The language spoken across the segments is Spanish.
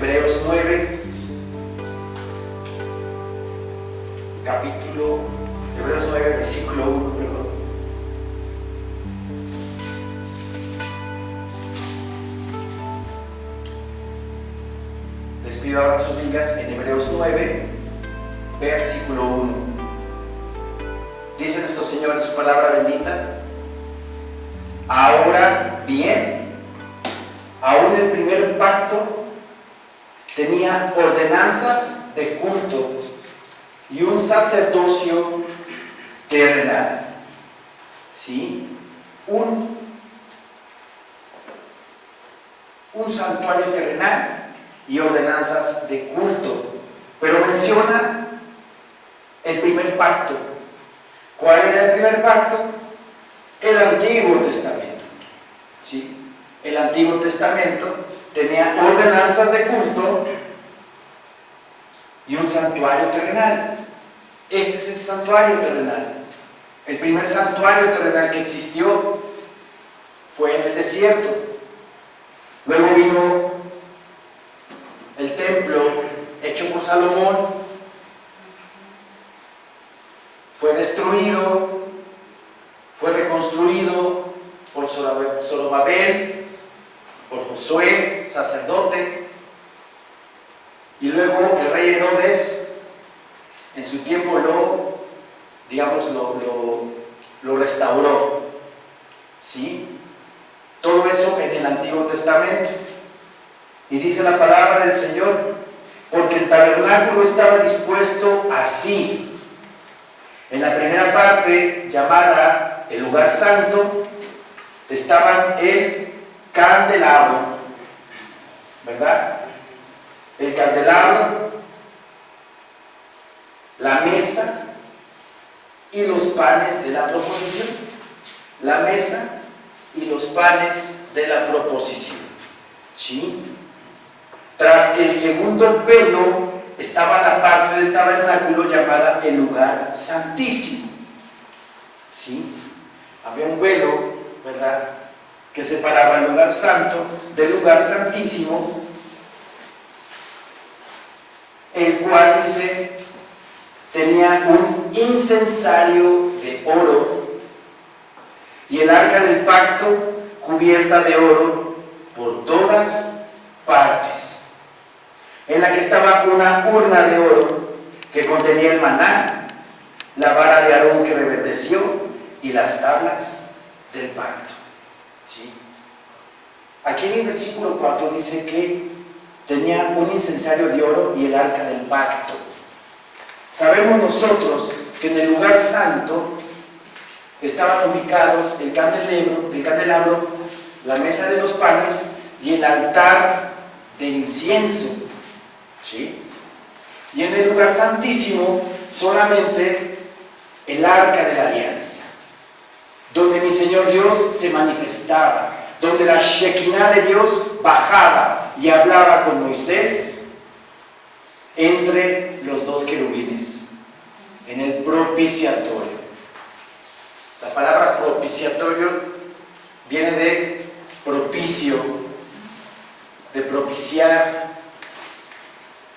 Hebreos 9, Hebreos 9, versículo 1, perdón. Les pido ahora sus Biblias en Hebreos 9, versículo 1. Dice nuestro Señor en su palabra bendita: ahora bien, aún el primer pacto tenía ordenanzas de culto y un sacerdocio terrenal. ¿Sí? Un santuario terrenal y ordenanzas de culto. Pero menciona el primer pacto. ¿Cuál era el primer pacto? El Antiguo Testamento. ¿Sí? El Antiguo Testamento tenía ordenanzas de culto y un santuario terrenal. Este es el santuario terrenal. El primer santuario terrenal que existió fue en el desierto. Luego vino el templo hecho por Salomón. Fue destruido, fue reconstruido por Zorobabel, por Josué, sacerdote, y luego el rey Herodes en su tiempo lo restauró. ¿Sí? Todo eso en el Antiguo Testamento. Y dice la palabra del Señor: porque el tabernáculo estaba dispuesto así. En la primera parte, llamada el lugar santo, estaban el candelabro, ¿verdad? El candelabro, la mesa y los panes de la proposición. La mesa y los panes de la proposición. ¿Sí? Tras el segundo velo estaba la parte del tabernáculo llamada el lugar santísimo. ¿Sí? Había un velo, ¿verdad?, que separaba el lugar santo del lugar santísimo, el cual, dice, tenía un incensario de oro y el arca del pacto cubierta de oro por todas partes, en la que estaba una urna de oro que contenía el maná, la vara de Aarón que reverdeció y las tablas del pacto. ¿Sí? Aquí en el versículo 4 dice que tenía un incensario de oro y el arca del pacto. Sabemos nosotros que en el lugar santo estaban ubicados el candelabro, la mesa de los panes y el altar del incienso. ¿Sí? Y en el lugar santísimo solamente el arca de la alianza, donde mi Señor Dios se manifestaba, donde la Shekinah de Dios bajaba y hablaba con Moisés entre los dos querubines, en el propiciatorio. La palabra propiciatorio viene de propicio, de propiciar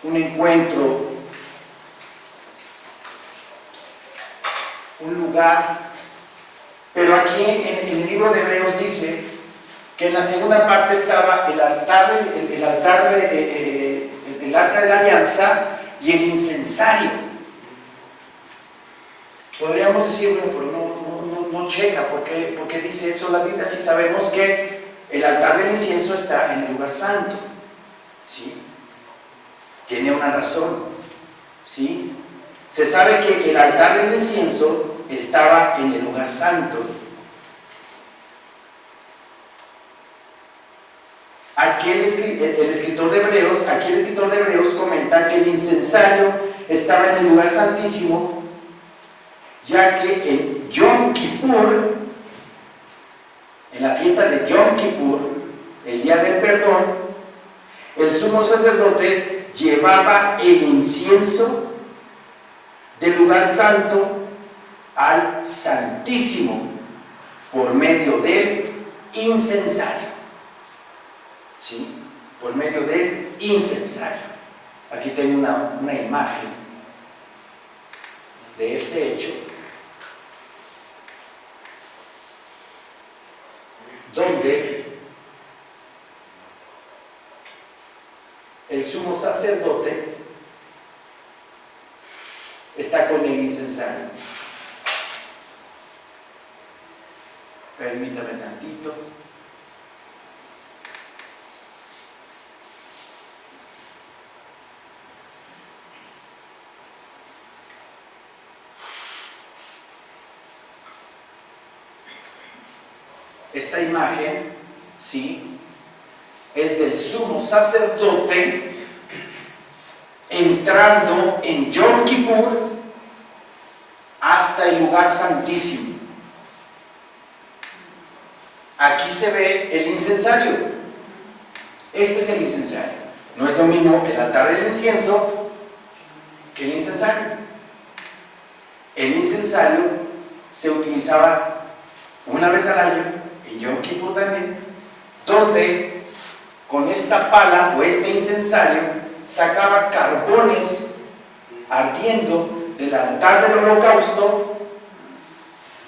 un encuentro, un lugar. Pero aquí en el libro de Hebreos dice que en la segunda parte estaba el arca de la alianza y el incensario. Podríamos decir, bueno, pero no checa, ¿por qué dice eso la Biblia si sabemos que el altar del incienso está en el lugar santo? ¿Sí? Tiene una razón. ¿Sí? Se sabe que el altar del incienso estaba en el lugar santo. Aquí el escritor de Hebreos comenta que el incensario estaba en el lugar santísimo, ya que en Yom Kippur, en la fiesta de Yom Kippur, el día del perdón, el sumo sacerdote llevaba el incienso del lugar santo al santísimo por medio del incensario. ¿Sí? Por medio del incensario. Aquí tengo una imagen de ese hecho, donde el sumo sacerdote está con el incensario. Permítame tantito. Esta imagen, ¿sí?, es del sumo sacerdote entrando en Yom Kippur hasta el lugar santísimo. Aquí se ve el incensario. Este es el incensario. No es lo mismo el altar del incienso que el incensario. El incensario se utilizaba una vez al año, en Yom Kippur también, donde con esta pala o este incensario sacaba carbones ardiendo del altar del holocausto,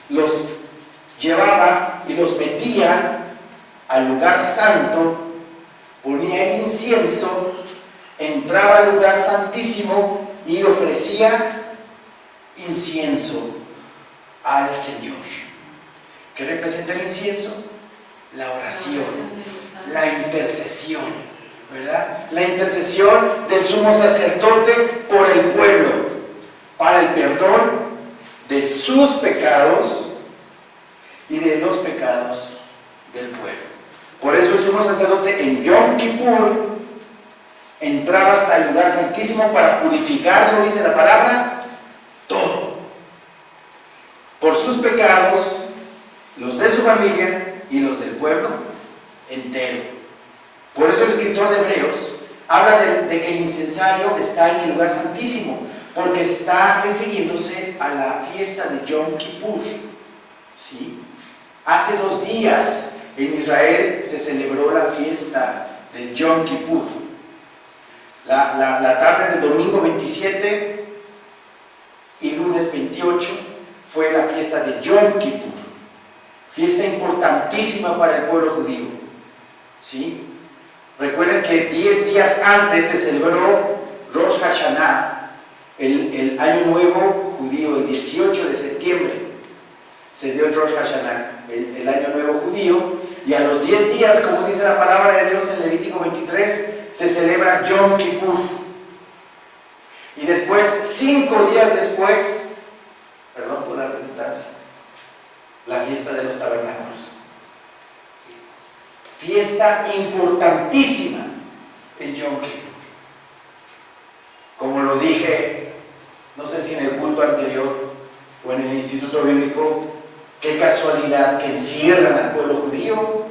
los llevaba y los metía al lugar santo, ponía el incienso, entraba al lugar santísimo y ofrecía incienso al Señor. ¿Qué representa el incienso? La oración, la intercesión, ¿verdad? La intercesión del sumo sacerdote por el pueblo, para el perdón de sus pecados y de los pecados del pueblo. Por eso el sumo sacerdote en Yom Kippur entraba hasta el lugar santísimo para purificarlo, dice la palabra, todo. Por sus pecados, los de su familia y los del pueblo entero. Por eso el escritor de Hebreos habla de que el incensario está en el lugar santísimo, porque está refiriéndose a la fiesta de Yom Kippur, ¿sí? Hace 2 días en Israel se celebró la fiesta del Yom Kippur. La tarde del domingo 27 y lunes 28 fue la fiesta de Yom Kippur. Fiesta importantísima para el pueblo judío, ¿sí? Recuerden que 10 días antes se celebró Rosh Hashanah, el año nuevo judío, el 18 de septiembre se dio el Rosh Hashanah, el año nuevo judío, y a los 10 días, como dice la palabra de Dios en Levítico 23, se celebra Yom Kippur. Y después, 5 días después, perdón por la redundancia, la fiesta de los tabernáculos. Fiesta importantísima, el Yom Kippur. Como lo dije, no sé si en el culto anterior o en el instituto bíblico, qué casualidad que encierran al pueblo judío,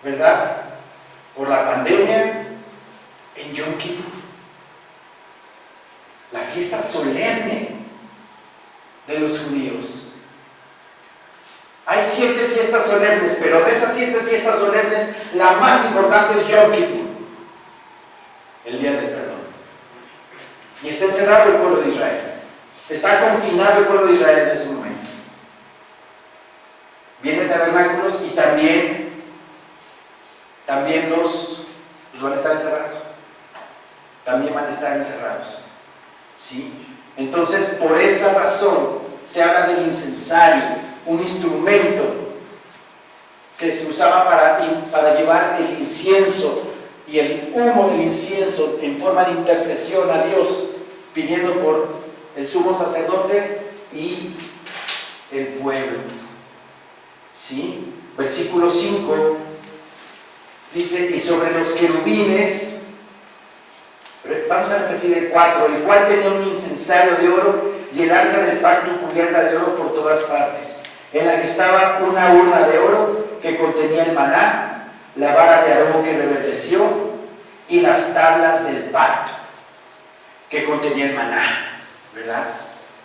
¿verdad?, por la pandemia, en Yom Kippur, la fiesta solemne de los judíos. Hay 7 fiestas solemnes, pero de esas 7 fiestas solemnes, la más importante es Yom Kippur, el día del perdón. Y está encerrado el pueblo de Israel, está confinado el pueblo de Israel en ese momento. Vienen tabernáculos y también los van a estar encerrados. También van a estar encerrados, ¿sí? Entonces, por esa razón, se habla del incensario, un instrumento que se usaba para llevar el incienso y el humo del incienso en forma de intercesión a Dios, pidiendo por el sumo sacerdote y el pueblo, ¿sí? Versículo 5 dice: y sobre los querubines, vamos a repetir el 4, el cual tenía un incensario de oro y el arca del pacto cubierta de oro por todas partes, en la que estaba una urna de oro que contenía el maná, la vara de Aarón que reverdeció y las tablas del pacto que contenía el maná, ¿verdad?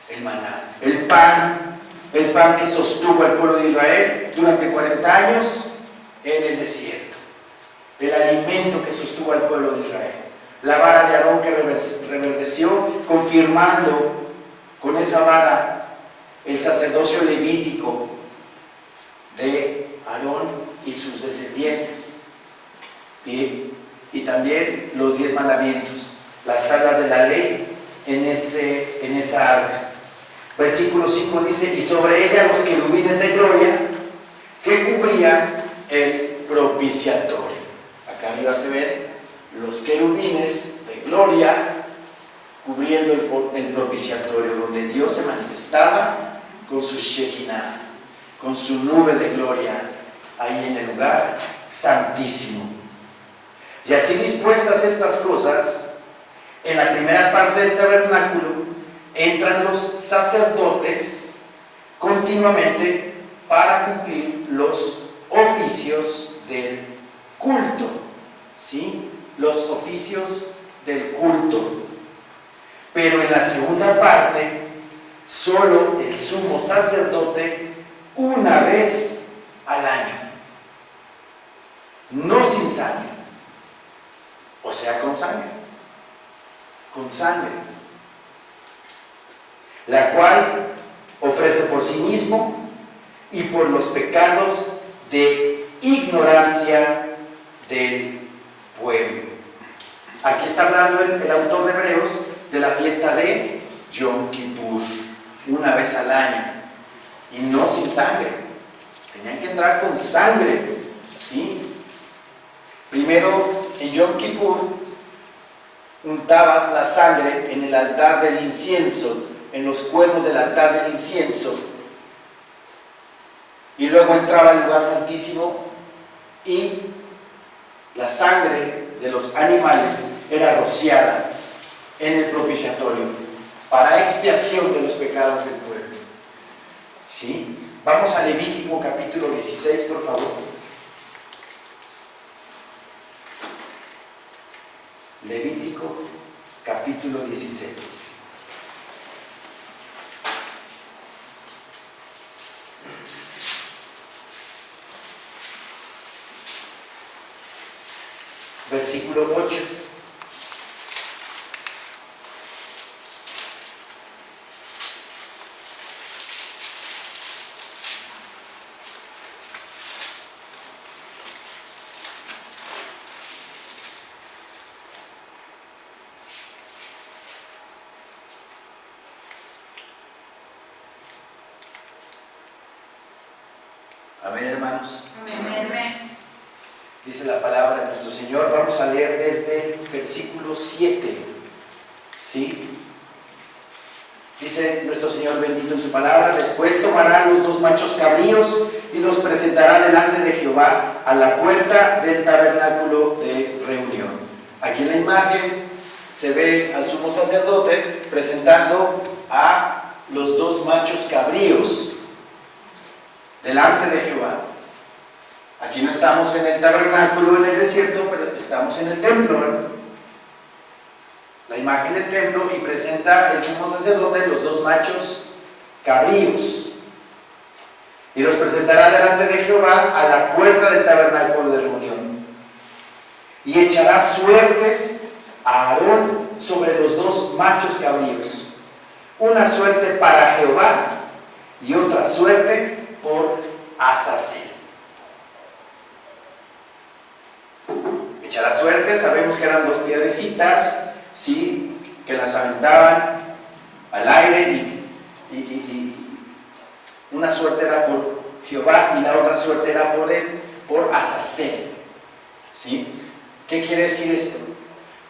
El maná, el pan que sostuvo al pueblo de Israel durante 40 años en el desierto. el alimento que sostuvo al pueblo de Israel. La vara de Aarón que reverdeció, confirmando con esa vara el sacerdocio levítico de Aarón y sus descendientes. Y también los 10 mandamientos, las tablas de la ley en esa arca. Versículo 5 dice: y sobre ella los querubines de gloria que cubrían el propiciatorio. Acá arriba se ven los querubines de gloria cubriendo el propiciatorio, donde Dios se manifestaba con su Shekinah, con su nube de gloria, ahí en el lugar santísimo. Y así dispuestas estas cosas, en la primera parte del tabernáculo entran los sacerdotes continuamente para cumplir los oficios del culto, ¿sí? Los oficios del culto. Pero en la segunda parte, solo el sumo sacerdote una vez al año, no sin sangre, o sea, con sangre, la cual ofrece por sí mismo y por los pecados de ignorancia del pueblo. Aquí está hablando el autor de Hebreos de la fiesta de Yom Kippur, una vez al año, y no sin sangre. Tenían que entrar con sangre, ¿sí? Primero, en Yom Kippur, untaban la sangre en el altar del incienso, en los cuernos del altar del incienso, y luego entraba al lugar santísimo y la sangre de los animales era rociada en el propiciatorio para expiación de los pecados del pueblo. ¿Sí? Vamos a Levítico capítulo 16, por favor. Levítico capítulo 16. Versículo 8. Amén, hermanos. Amén. Dice la palabra de nuestro Señor. Vamos a leer desde el versículo 7. ¿Sí? Dice nuestro Señor bendito en su palabra: después tomará los 2 machos cabríos y los presentará delante de Jehová a la puerta del tabernáculo de reunión. Aquí en la imagen se ve al sumo sacerdote presentando a los 2 machos cabríos delante de Jehová. Aquí no estamos en el tabernáculo, en el desierto, pero estamos en el templo, ¿verdad? La imagen del templo, y presenta el sumo sacerdote los 2 machos cabríos y los presentará delante de Jehová a la puerta del tabernáculo de reunión, y echará suertes a Aarón sobre los 2 machos cabríos, una suerte para Jehová y otra suerte por Azazel. Echará suerte, sabemos que eran 2 piedrecitas, ¿sí?, que las aventaban al aire, y una suerte era por Jehová y la otra suerte era por Azazel. ¿Sí? ¿Qué quiere decir esto?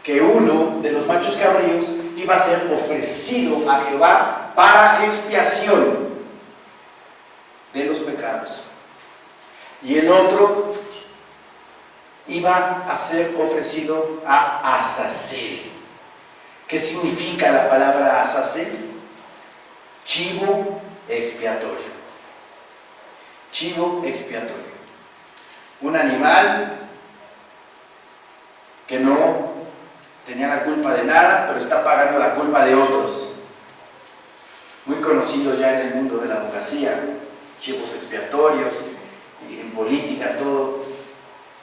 Que uno de los machos cabríos iba a ser ofrecido a Jehová para expiación de los pecados, y el otro iba a ser ofrecido a Azazel. ¿Qué significa la palabra Azazel? Chivo expiatorio. Chivo expiatorio. Un animal que no tenía la culpa de nada, pero está pagando la culpa de otros. Muy conocido ya en el mundo de la abogacía, chivos expiatorios, y en política,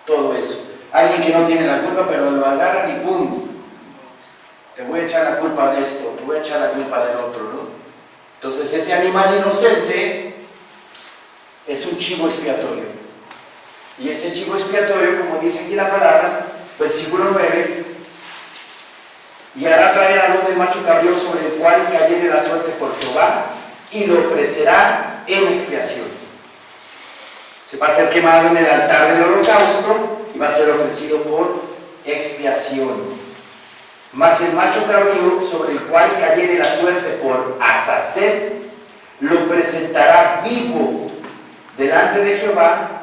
todo eso. alguien que no tiene la culpa, pero lo agarran y ¡pum! Te voy a echar la culpa de esto, te voy a echar la culpa del otro, ¿no? Entonces ese animal inocente es un chivo expiatorio. Y ese chivo expiatorio, como dice aquí la palabra, versículo 9, y hará traer a luz del macho cabrío sobre el cual cayere la suerte por Jehová, y lo ofrecerá en expiación. Se va a ser quemado en el altar del holocausto y va a ser ofrecido por expiación. Mas el macho cabrío sobre el cual cayere la suerte por Azazel, lo presentará vivo delante de Jehová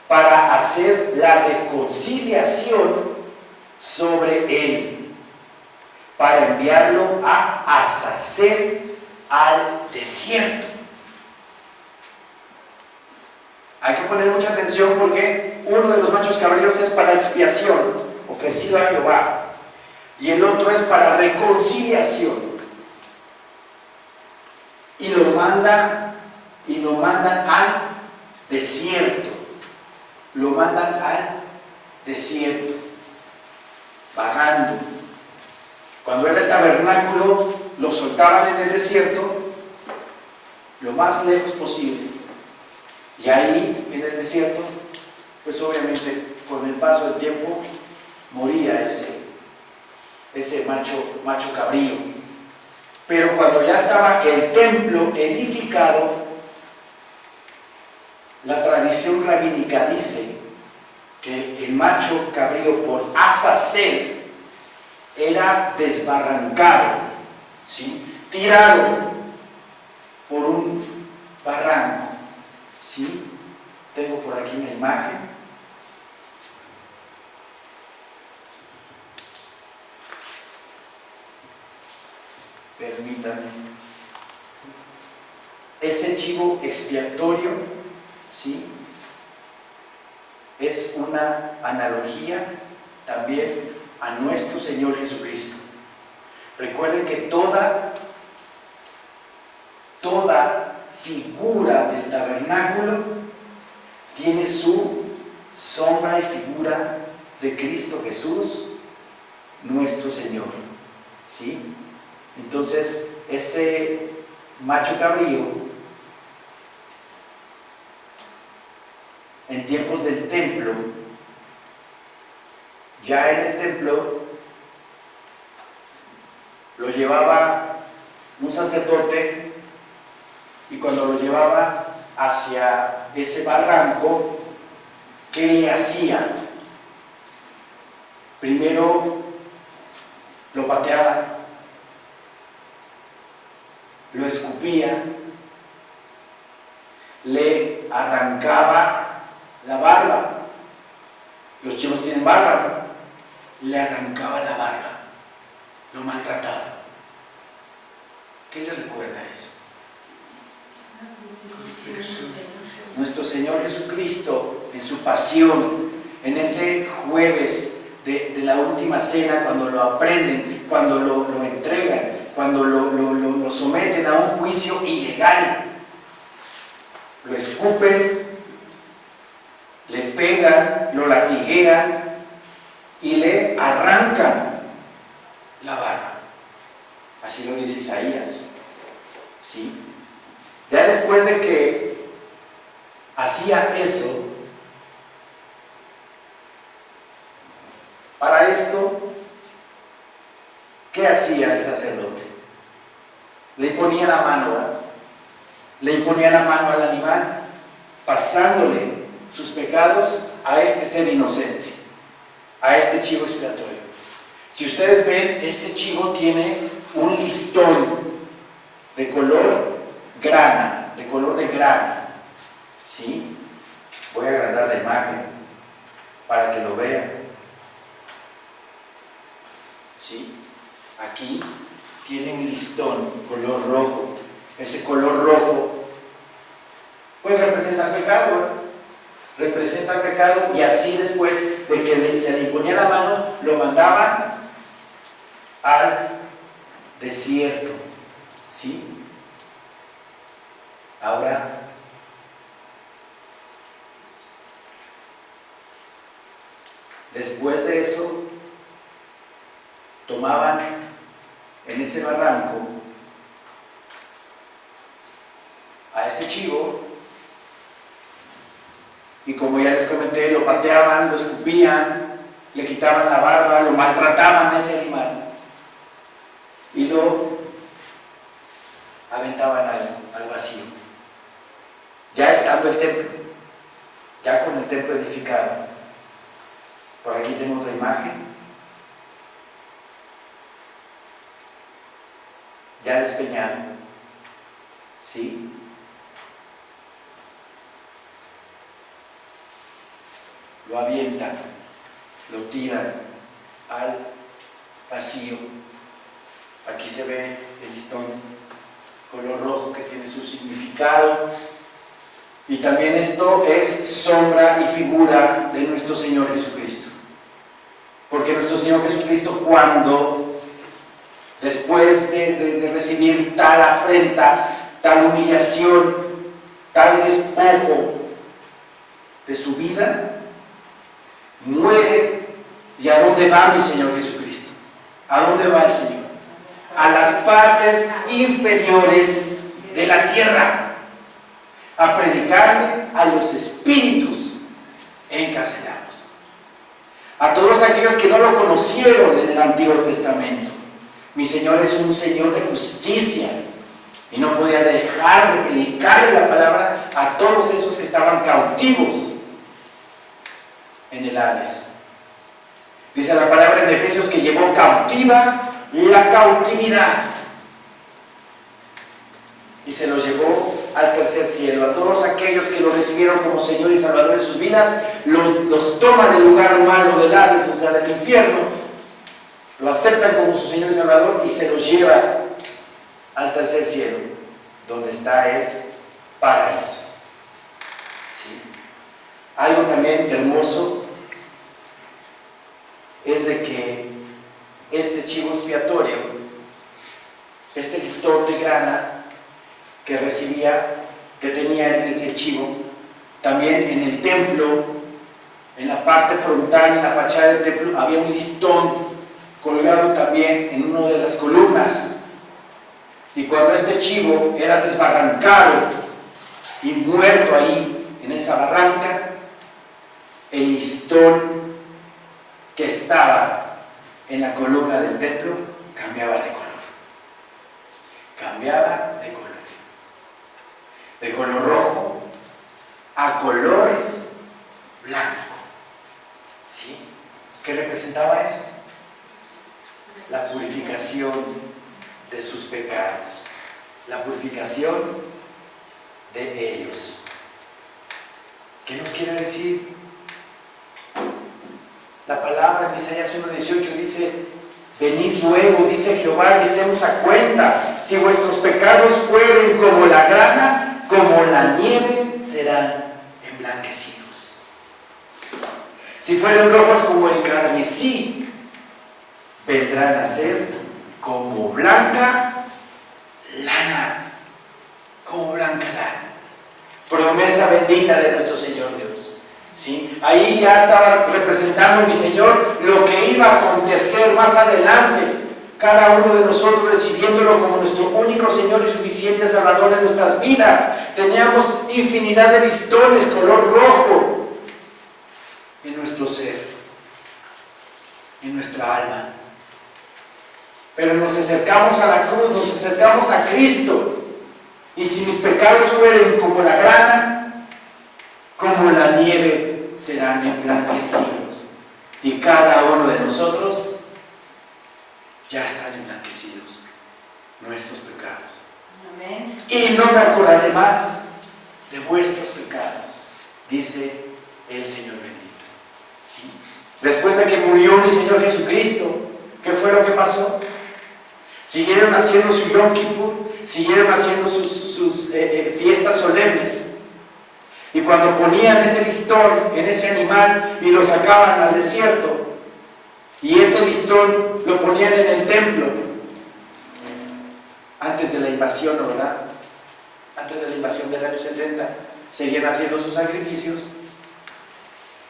para hacer la reconciliación sobre él, para enviarlo a Azazel al desierto. Hay que poner mucha atención porque uno de los machos cabríos es para expiación, ofrecido a Jehová, y el otro es para reconciliación. Y lo mandan al desierto. Lo mandan al desierto, vagando. Cuando era el tabernáculo, lo soltaban en el desierto lo más lejos posible. Y ahí, en el desierto, pues obviamente con el paso del tiempo moría ese macho cabrío. Pero cuando ya estaba el templo edificado, la tradición rabínica dice que el macho cabrío por Azazel era desbarrancado, ¿sí? Tirado por un barranco, ¿sí? Tengo por aquí una imagen. Permítanme. Ese chivo expiatorio, ¿sí?, es una analogía también a nuestro Señor Jesucristo. Recuerden que toda figura del tabernáculo tiene su sombra y figura de Cristo Jesús, nuestro Señor, ¿sí? Entonces, ese macho cabrío, en tiempos del templo, ya en el templo, lo llevaba un sacerdote, y cuando lo llevaba hacia ese barranco, ¿qué le hacía? Primero lo pateaba, lo escupía, le arrancaba la barba. Los chivos tienen barba, le arrancaba la barba, lo maltrataba. ¿Qué les recuerda eso? Nuestro Señor Jesucristo, en su pasión, en ese jueves de la última cena, cuando lo aprenden, cuando lo entregan, cuando lo someten a un juicio ilegal, lo escupen, le pegan, lo latiguean y le arrancan la barba. Así lo dice Isaías, ¿sí? Ya después de que hacía eso, para esto, ¿qué hacía el sacerdote? Le imponía la mano, ¿verdad? Le imponía la mano al animal, pasándole sus pecados a este ser inocente, a este chivo expiatorio. Si ustedes ven, este chivo tiene un listón de color grana, de color de grana, ¿sí? Voy a agrandar la imagen para que lo vean, ¿sí? Aquí tiene un listón color rojo. Ese color rojo pues representa el pecado, ¿eh? Representa el pecado, y así después de que se le imponía la mano, lo mandaban al desierto, ¿sí? Ahora, Después de eso, tomaban en ese barranco a ese chivo y, como ya les comenté, lo pateaban, lo escupían, le quitaban la barba, lo maltrataban a ese animal y lo aventaban al vacío. Ya estando el templo, ya con el templo edificado. Por aquí tengo otra imagen. Ya despeñado. ¿Sí? Lo avientan, lo tiran al vacío. Aquí se ve el listón color rojo que tiene su significado. Y también esto es sombra y figura de nuestro Señor Jesucristo. Porque nuestro Señor Jesucristo, cuando después de recibir tal afrenta, tal humillación, tal despojo de su vida, muere. ¿Y a dónde va mi Señor Jesucristo? ¿A dónde va el Señor? A las partes inferiores de la tierra, a predicarle a los espíritus encarcelados, a todos aquellos que no lo conocieron en el Antiguo Testamento. Mi Señor es un Señor de justicia y no podía dejar de predicarle la palabra a todos esos que estaban cautivos en el Hades. Dice la palabra en Efesios que llevó cautiva la cautividad y se los llevó al tercer cielo. A todos aquellos que lo recibieron como Señor y Salvador de sus vidas, los toma del lugar malo del Hades, o sea, del infierno, lo aceptan como su Señor y Salvador y se los lleva al tercer cielo, donde está el paraíso. ¿Sí? Algo también hermoso es de que este chivo expiatorio, este listón de grana que recibía, que tenía el chivo, también en el templo, en la parte frontal, en la fachada del templo, había un listón colgado también en una de las columnas. Y cuando este chivo era desbarrancado y muerto ahí en esa barranca, el listón que estaba en la columna del templo cambiaba de color. Cambiaba de color. De color rojo a color blanco. ¿Sí? ¿Qué representaba eso? La purificación de sus pecados, la purificación de ellos. ¿Qué nos quiere decir? La palabra en Isaías 1:18 dice: venid luego, dice Jehová, y estemos a cuenta. Si vuestros pecados fueren como la grana, como la nieve, serán emblanquecidos. Si fueren rojos como el carmesí, vendrán a ser como blanca lana. Como blanca lana. Promesa bendita de nuestro Señor Dios. ¿Sí? Ahí ya estaba representando mi Señor lo que iba a acontecer más adelante. Cada uno de nosotros recibiéndolo como nuestro único Señor y suficiente Salvador de nuestras vidas. Teníamos infinidad de listones color rojo en nuestro ser, en nuestra alma. Pero nos acercamos a la cruz, nos acercamos a Cristo. Y si mis pecados fueren como la grana, como la nieve, serán emblanquecidos. Y cada uno de nosotros ya están emblanquecidos nuestros pecados. Amén. Y no me acordaré más de vuestros pecados, dice el Señor bendito. ¿Sí? Después de que murió mi Señor Jesucristo, ¿qué fue lo que pasó? Siguieron haciendo su Yom Kippur, siguieron haciendo sus fiestas solemnes. Y cuando ponían ese listón en ese animal y lo sacaban al desierto, y ese listón lo ponían en el templo, antes de la invasión, ¿verdad? Antes de la invasión del año 70, seguían haciendo sus sacrificios.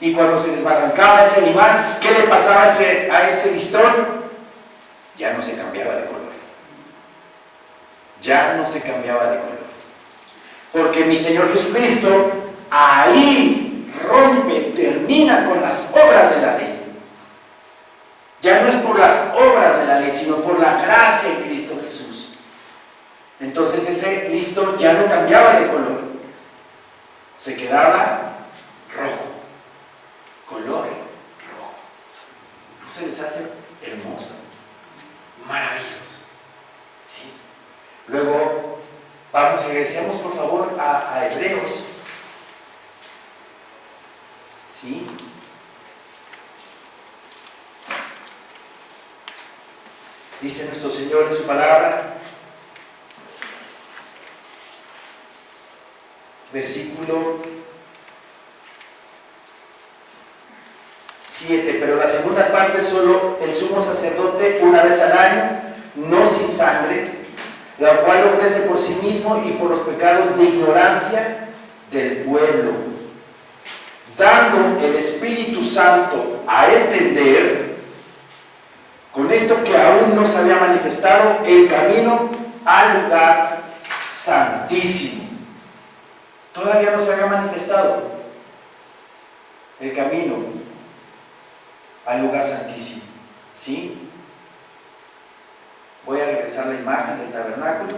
Y cuando se desbarrancaba ese animal, ¿qué le pasaba a ese listón? Ya no se cambiaba de color. Ya no se cambiaba de color. Porque mi Señor Jesucristo ahí rompe, termina con las obras de la ley. Ya no es por las obras de la ley, sino por la gracia en Cristo Jesús. Entonces ese listón ya no cambiaba de color. Se quedaba rojo. Color rojo. ¿No se les hace hermoso? Maravilloso. ¿Sí? Luego, regresemos por favor a Hebreos. ¿Sí? Dice nuestro Señor en su palabra, versículo 7, pero la segunda parte solo el sumo sacerdote una vez al año, no sin sangre, la cual ofrece por sí mismo y por los pecados de ignorancia del pueblo, dando el Espíritu Santo a entender, con esto que aún no se había manifestado, el camino al lugar santísimo. Todavía no se había manifestado el camino al lugar santísimo. ¿Sí? Voy a regresar la imagen del tabernáculo.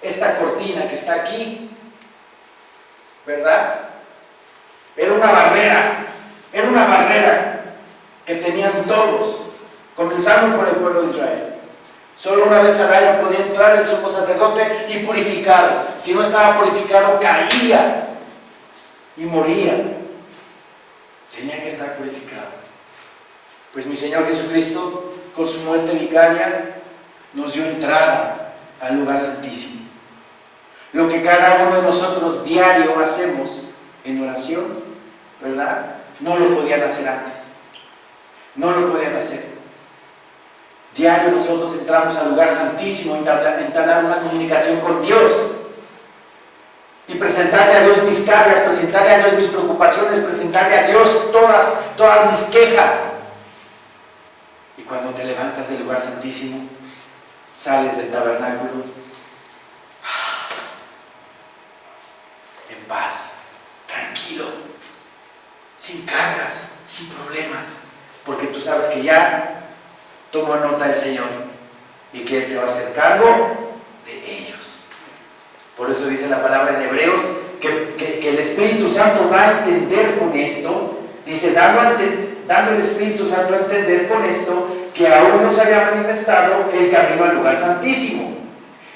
Esta cortina que está aquí, ¿verdad? Era una barrera que tenían todos, comenzando por el pueblo de Israel. Solo una vez al año podía entrar el sumo sacerdote y purificado. Si no estaba purificado, caía y moría. Tenía que estar purificado. Pues mi Señor Jesucristo, con su muerte vicaria, nos dio entrada al lugar santísimo. Lo que cada uno de nosotros diario hacemos en oración, ¿verdad? No lo podían hacer antes. No lo podían hacer. Diario nosotros entramos al lugar santísimo, entablar una comunicación con Dios y presentarle a Dios mis cargas, presentarle a Dios mis preocupaciones, presentarle a Dios todas mis quejas. Y cuando te levantas del lugar santísimo, sales del tabernáculo en paz, tranquilo, sin cargas, sin problemas, porque tú sabes que ya tomó nota el Señor y que Él se va a hacer cargo de ellos. Por eso dice la palabra en Hebreos que el Espíritu Santo va a entender con esto, dice, dando el Espíritu Santo a entender con esto que aún no se había manifestado el camino al lugar santísimo,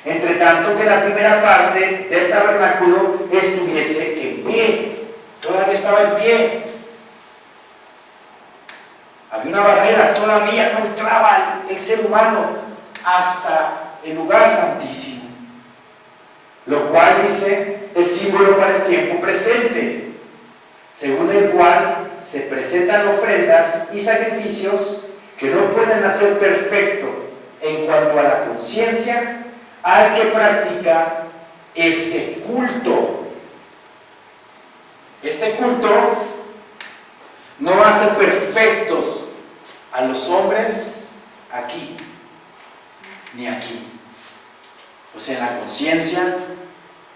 entre tanto que la primera parte del tabernáculo estuviese en pie. Todavía estaba en pie. Había una barrera, todavía no entraba el ser humano hasta el lugar santísimo, lo cual dice es símbolo para el tiempo presente, según el cual se presentan ofrendas y sacrificios que no pueden hacer perfecto en cuanto a la conciencia al que practica ese culto. Este culto no hace perfectos a los hombres aquí ni aquí. O sea, en la conciencia,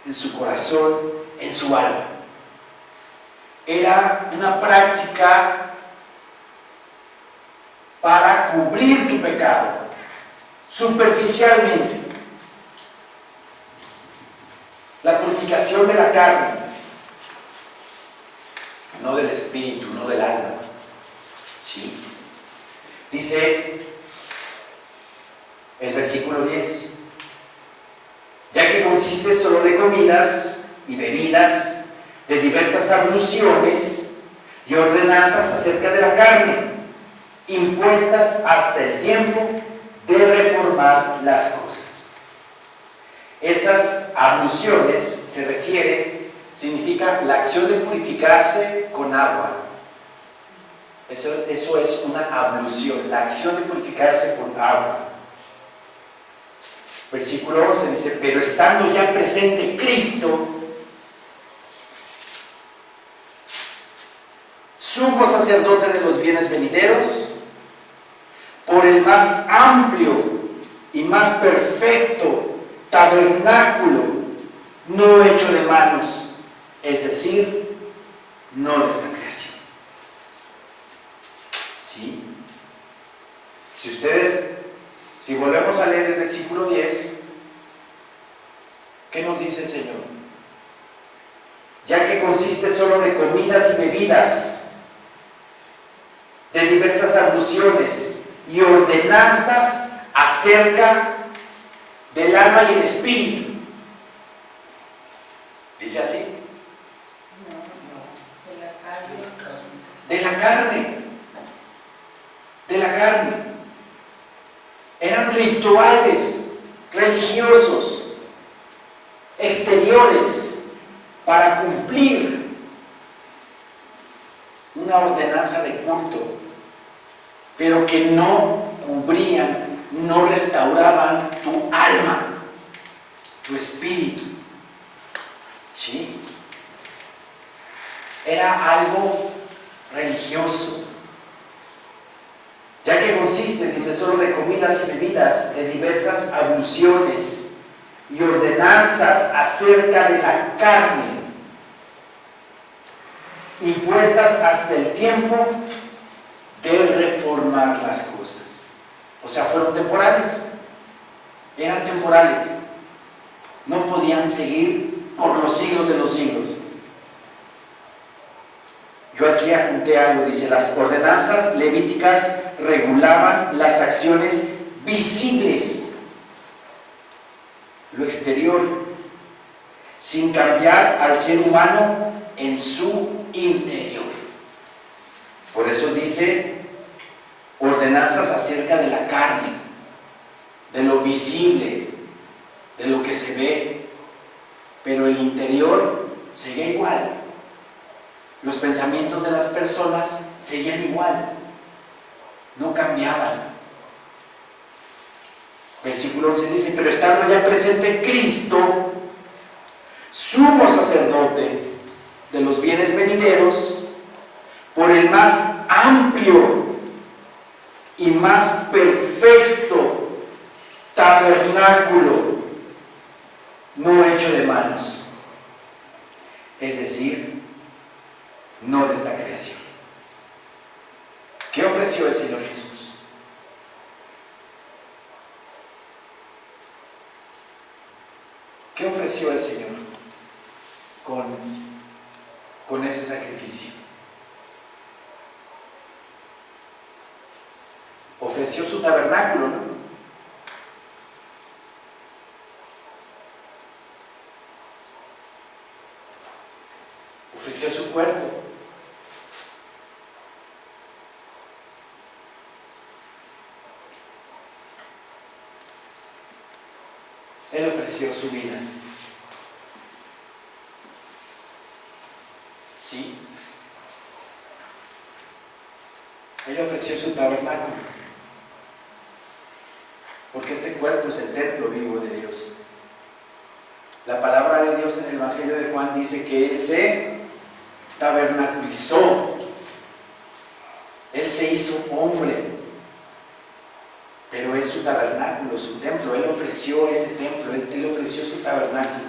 en su corazón, en su alma. Era una práctica para cubrir tu pecado, superficialmente. La purificación de la carne, no del espíritu, no del alma. ¿Sí? Dice el versículo 10, ya que consiste solo de comidas y bebidas, de diversas abluciones y ordenanzas acerca de la carne, impuestas hasta el tiempo de reformar las cosas. Esas abluciones significa la acción de purificarse con agua. Eso es una ablución, la acción de purificarse con agua. Versículo 11 dice, pero estando ya presente Cristo, sumo sacerdote de los bienes venideros, por el más amplio y más perfecto tabernáculo, no hecho de manos, es decir, no de esta creación. ¿Sí? Si volvemos a leer el versículo 10, ¿qué nos dice el Señor? Ya que consiste solo de comidas y bebidas, de diversas abluciones y ordenanzas acerca del alma y el espíritu. ¿Dice así? No, de la carne. De la carne. De la carne. Eran rituales religiosos exteriores para cumplir una ordenanza de culto, pero que no cubrían, no restauraban tu alma, tu espíritu. ¿Sí? Era algo religioso. Ya que consiste, dice, solo de comidas y bebidas, de diversas abluciones y ordenanzas acerca de la carne, impuestas hasta el tiempo de reformar las cosas. O sea, fueron temporales, eran temporales, no podían seguir por los siglos de los siglos. Yo aquí apunté algo, dice, las ordenanzas levíticas regulaban las acciones visibles, lo exterior, sin cambiar al ser humano en su interior. Por eso dice ordenanzas acerca de la carne, de lo visible, de lo que se ve, pero el interior seguía igual. Los pensamientos de las personas seguían igual, no cambiaban. Versículo 11 dice, pero estando ya presente Cristo, sumo sacerdote de los bienes venideros, por el más amplio y más perfecto tabernáculo, no hecho de manos, es decir, no de esta creación. ¿Qué ofreció el Señor Jesús? ¿Qué ofreció el Señor con ese sacrificio? Ofreció su tabernáculo, ¿no? Ofreció su cuerpo. Él ofreció su vida. Sí. Él ofreció su tabernáculo. Porque este cuerpo es el templo vivo de Dios. La palabra de Dios en el Evangelio de Juan dice que Él se tabernaculizó. Él se hizo hombre. Pero es su tabernáculo, su templo. Él ofreció ese templo, Él ofreció su tabernáculo.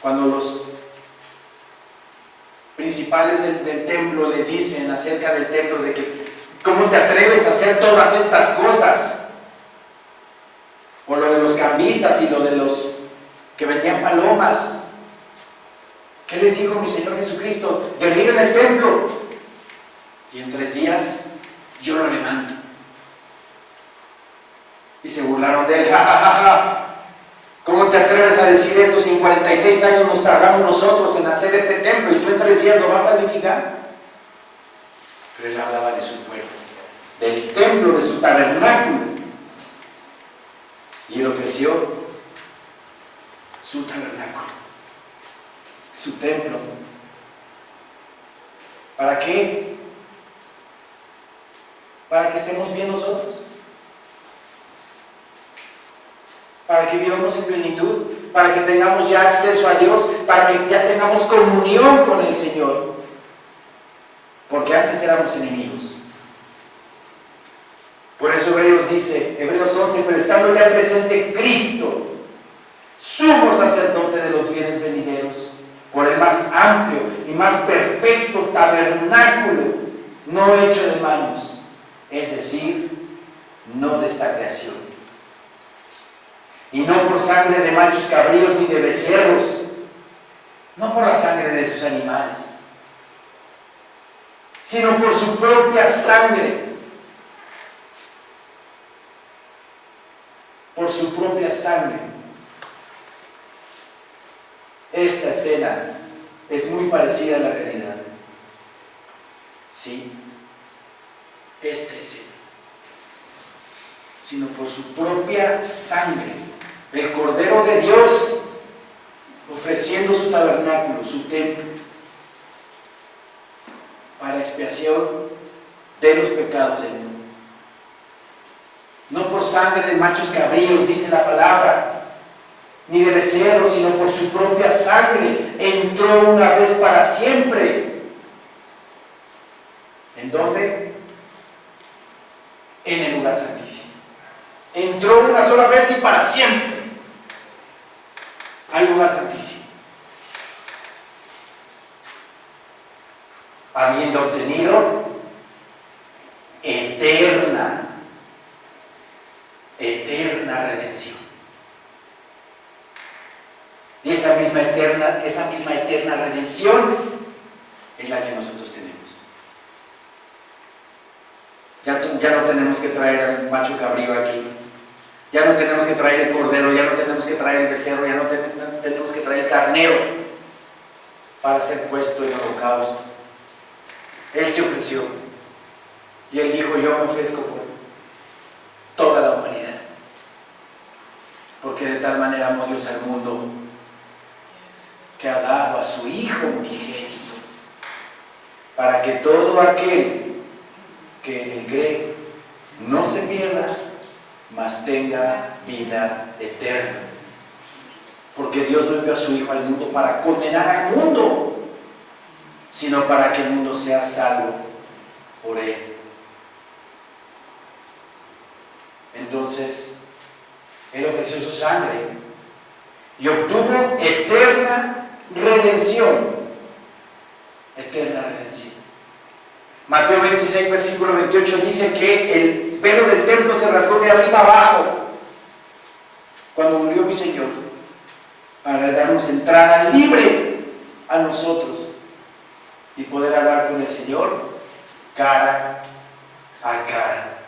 Cuando los principales del templo le dicen acerca del templo de que ¿cómo te atreves a hacer todas estas cosas? O lo de los cambistas y lo de los que vendían palomas. ¿Qué les dijo mi Señor Jesucristo? Derriben el templo y en 3 días yo lo levanto. Y se burlaron de él. Ja, ja, ja, ja. ¿Cómo te atreves a decir eso? Si en 46 años nos tardamos nosotros en hacer este templo y tú en 3 días lo vas a edificar. Pero él hablaba de su cuerpo, del templo, de su tabernáculo. Y él ofreció su tabernáculo, su templo. ¿Para qué? Para que estemos bien nosotros. para que vivamos en plenitud, para que tengamos ya acceso a Dios, para que ya tengamos comunión con el Señor. Porque antes éramos enemigos. Por eso Hebreos dice, Hebreos 11, pero estando ya presente Cristo, sumo sacerdote de los bienes venideros, por el más amplio y más perfecto tabernáculo, no hecho de manos, es decir, no de esta creación. Y no por sangre de machos cabríos ni de becerros, no por la sangre de sus animales, sino por su propia sangre. Por su propia sangre. Esta escena es muy parecida a la realidad. ¿Sí? Esta escena. Sino por su propia sangre. El Cordero de Dios ofreciendo su tabernáculo, su templo, para expiación de los pecados del mundo. No por sangre de machos cabríos, dice la palabra, ni de becerros, sino por su propia sangre entró una vez para siempre. ¿En dónde? En el lugar santísimo. Entró una sola vez y para siempre al lugar santísimo, habiendo obtenido eterna redención. Y esa misma eterna redención es la que nosotros tenemos. Ya no tenemos que traer al macho cabrío aquí, ya no tenemos que traer el cordero, ya no tenemos que traer el becerro, ya no tenemos que traer el carnero para ser puesto en holocausto. Él se ofreció y Él dijo: yo me ofrezco por toda la humanidad, porque de tal manera amó Dios al mundo que ha dado a su Hijo unigénito, para que todo aquel que en Él cree no se pierda, mas tenga vida eterna. Porque Dios no envió a su Hijo al mundo para condenar al mundo, sino para que el mundo sea salvo por Él. Entonces, Él ofreció su sangre y obtuvo eterna redención. Eterna redención. Mateo 26, versículo 28 dice que el velo del templo se rasgó de arriba abajo cuando murió mi Señor, para darnos entrada libre a nosotros y poder hablar con el Señor cara a cara.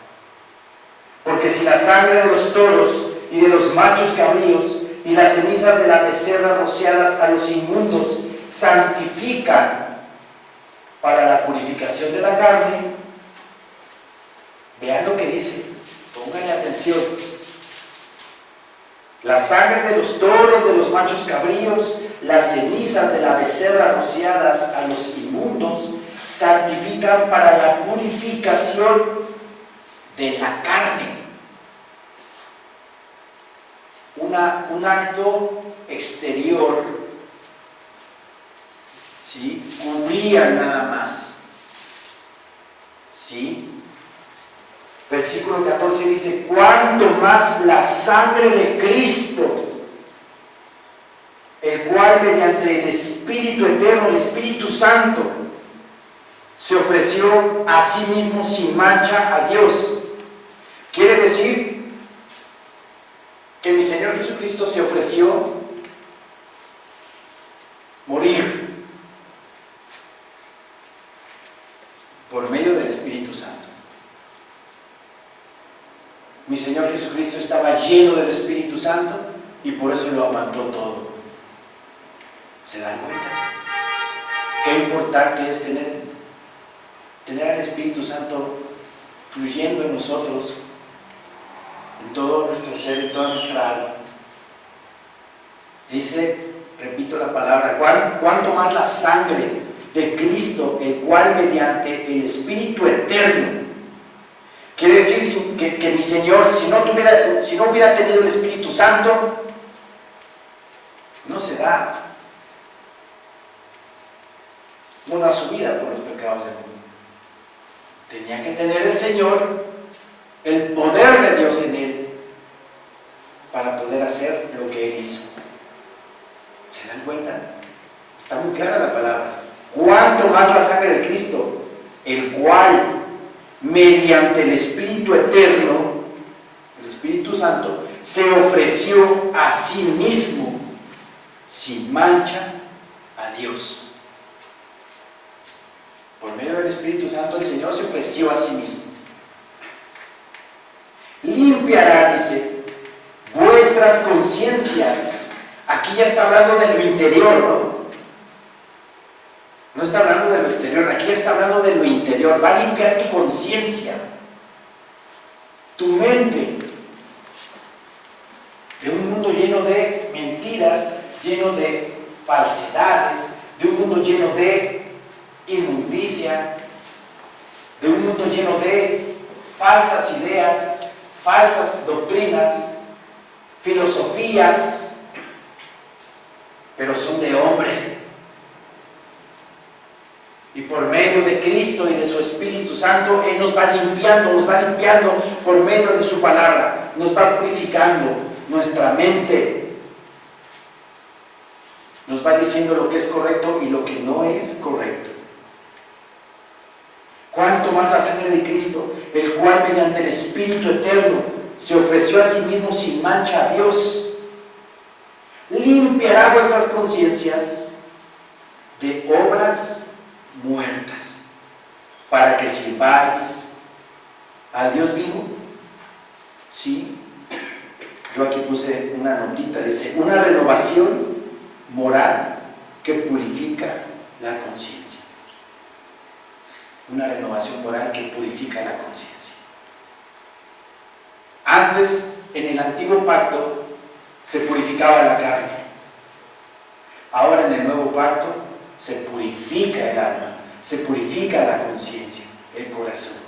Porque si la sangre de los toros y de los machos cabríos y las cenizas de la becerra rociadas a los inmundos santifican para la purificación de la carne, vean lo que dice, pónganle atención. La sangre de los toros, de los machos cabríos, las cenizas de la becerra rociadas a los inmundos santifican para la purificación de la carne. Un acto exterior, ¿sí? Cubrían nada más, ¿sí? Versículo 14 dice: cuanto más la sangre de Cristo, el cual mediante el Espíritu eterno, el Espíritu Santo, se ofreció a sí mismo sin mancha a Dios. Quiere decir que mi Señor Jesucristo se ofreció morir por medio del Espíritu Santo. Mi Señor Jesucristo estaba lleno del Espíritu Santo y por eso lo aguantó todo. ¿Se dan cuenta? Qué importante es tener al Espíritu Santo fluyendo en nosotros, en todo nuestro ser, en toda nuestra alma. Dice, repito la palabra, cuanto más la sangre de Cristo, el cual mediante el Espíritu eterno Quiere decir que mi Señor, si no hubiera tenido el Espíritu Santo, no se da. No da su vida por los pecados del mundo. Tenía que tener el Señor el poder de Dios en él para poder hacer lo que él hizo. ¿Se dan cuenta? Está muy clara la palabra. Cuanto más la sangre de Cristo, el cual mediante el Espíritu eterno, el Espíritu Santo, se ofreció a sí mismo sin mancha a Dios. Por medio del Espíritu Santo el Señor se ofreció a sí mismo. Limpiará, dice, vuestras conciencias. Aquí ya está hablando de lo interior, ¿no? No está hablando de lo exterior, aquí ya está hablando de lo interior. Va a limpiar tu conciencia, tu mente, de un mundo lleno de mentiras, lleno de falsedades, de un mundo lleno de inmundicia, de un mundo lleno de falsas ideas, falsas doctrinas, filosofías, pero son de hombre. Y por medio de Cristo y de su Espíritu Santo, Él nos va limpiando por medio de su palabra, nos va purificando nuestra mente, nos va diciendo lo que es correcto y lo que no es correcto. Cuanto más la sangre de Cristo, el cual mediante el Espíritu eterno se ofreció a sí mismo sin mancha a Dios, limpiará vuestras conciencias de obras muertas, para que sirváis al Dios vivo. Sí, yo aquí puse una notita, dice, una renovación moral que purifica la conciencia. Una renovación moral que purifica la conciencia. Antes, en el antiguo pacto, se purificaba la carne. Ahora en el nuevo pacto se purifica el alma, se purifica la conciencia, el corazón,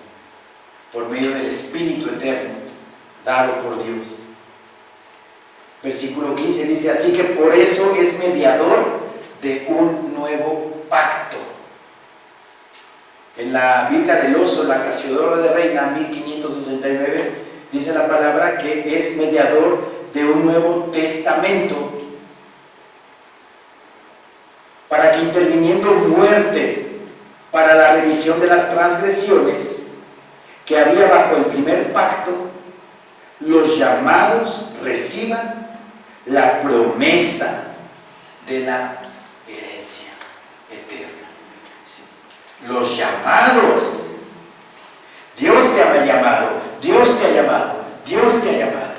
por medio del Espíritu eterno dado por Dios. Versículo 15 dice, así que por eso es mediador de un nuevo pacto. En la Biblia del Oso, la Casiodoro de Reina, 1569, dice la palabra que es mediador de un nuevo testamento, para que interviniendo muerte para la remisión de las transgresiones que había bajo el primer pacto, los llamados reciban la promesa de la herencia eterna. Sí. Los llamados. Dios te ha llamado, Dios te ha llamado, Dios te ha llamado.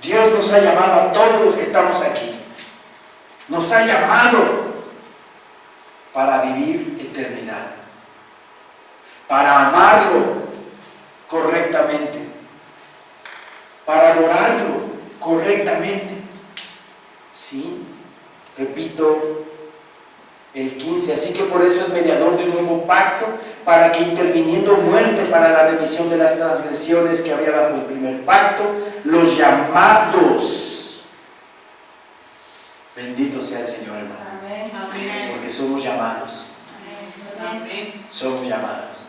Dios nos ha llamado a todos los que estamos aquí. Nos ha llamado para vivir eternidad, para amarlo correctamente, para adorarlo correctamente. ¿Sí? Repito, el 15, así que por eso es mediador de un nuevo pacto, para que interviniendo muerte para la remisión de las transgresiones que había bajo el primer pacto, los llamados, bendito sea el Señor, hermano. Amén. Amén. Porque somos llamados. Amén. Somos llamados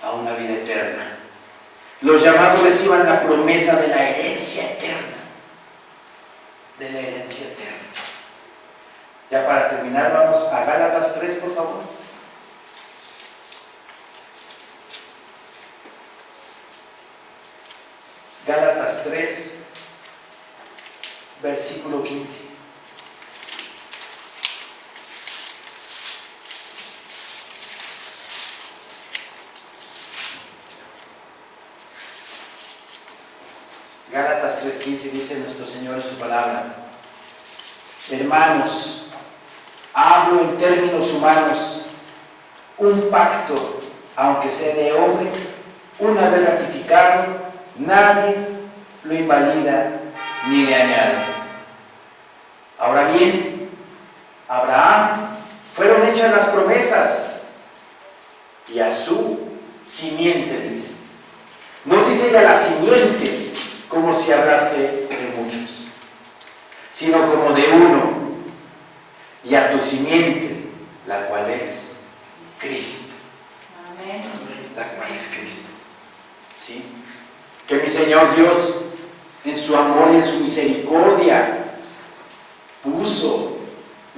a una vida eterna. Los llamados reciban la promesa de la herencia eterna. De la herencia eterna. Ya para terminar, vamos a Gálatas 3, por favor. Gálatas 3, versículo 15. Gálatas 3:15 dice nuestro Señor en su palabra: hermanos, hablo en términos humanos, un pacto, aunque sea de hombre, una vez ratificado, nadie lo invalida ni le añade. Ahora bien, a Abraham fueron hechas las promesas y a su simiente, dice, dice ya las simientes, como si hablase de muchos, sino como de uno, y a tu simiente, la cual es Cristo. Amén. La cual es Cristo. ¿Sí? Que mi Señor Dios, en su amor y en su misericordia, puso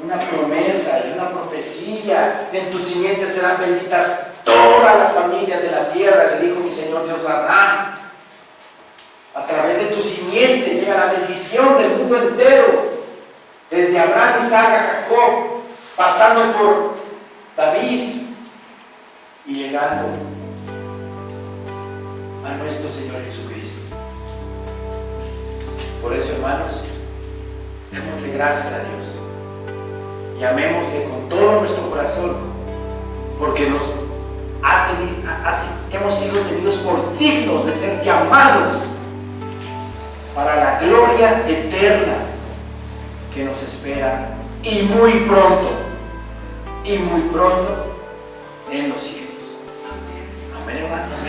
una promesa y una profecía: en tu simiente serán benditas todas las familias de la tierra, le dijo mi Señor Dios a Abraham. A través de tu simiente llega la bendición del mundo entero, desde Abraham, Isaac, a Jacob, pasando por David y llegando a nuestro Señor Jesucristo. Por eso, hermanos, démosle gracias a Dios y amémosle con todo nuestro corazón, porque hemos sido tenidos por dignos de ser llamados para la gloria eterna que nos espera, y muy pronto en los cielos. Amén, hermanos.